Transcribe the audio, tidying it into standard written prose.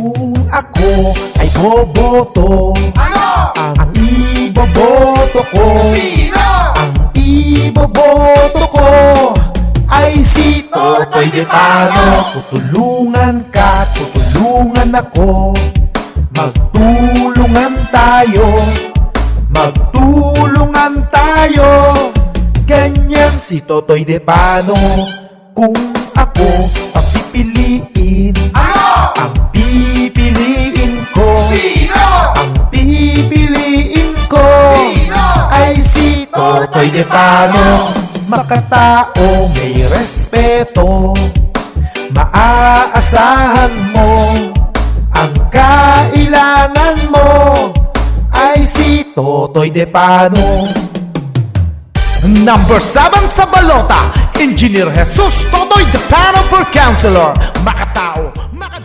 Kung ako ay boboto, Ano? ang iboboto ko, Sino? ang iboboto ko ay si Totoy De Pano. Tutulungan ka, tutulungan ako, magtulungan tayo, magtulungan tayo. Ganyan si Totoy De Pano. Kung ako ang pipiliin, Ano? ang pipiliin ko, Sino? ang pipiliin ko Sino? ay si Totoy De Pano. Makatao, may respeto, maaasahan mo. Ang kailangan mo ay si Totoy De Pano. Number 7 sa balota, Engineer Jesus Totoy De Pano for Councilor. Makatao, maka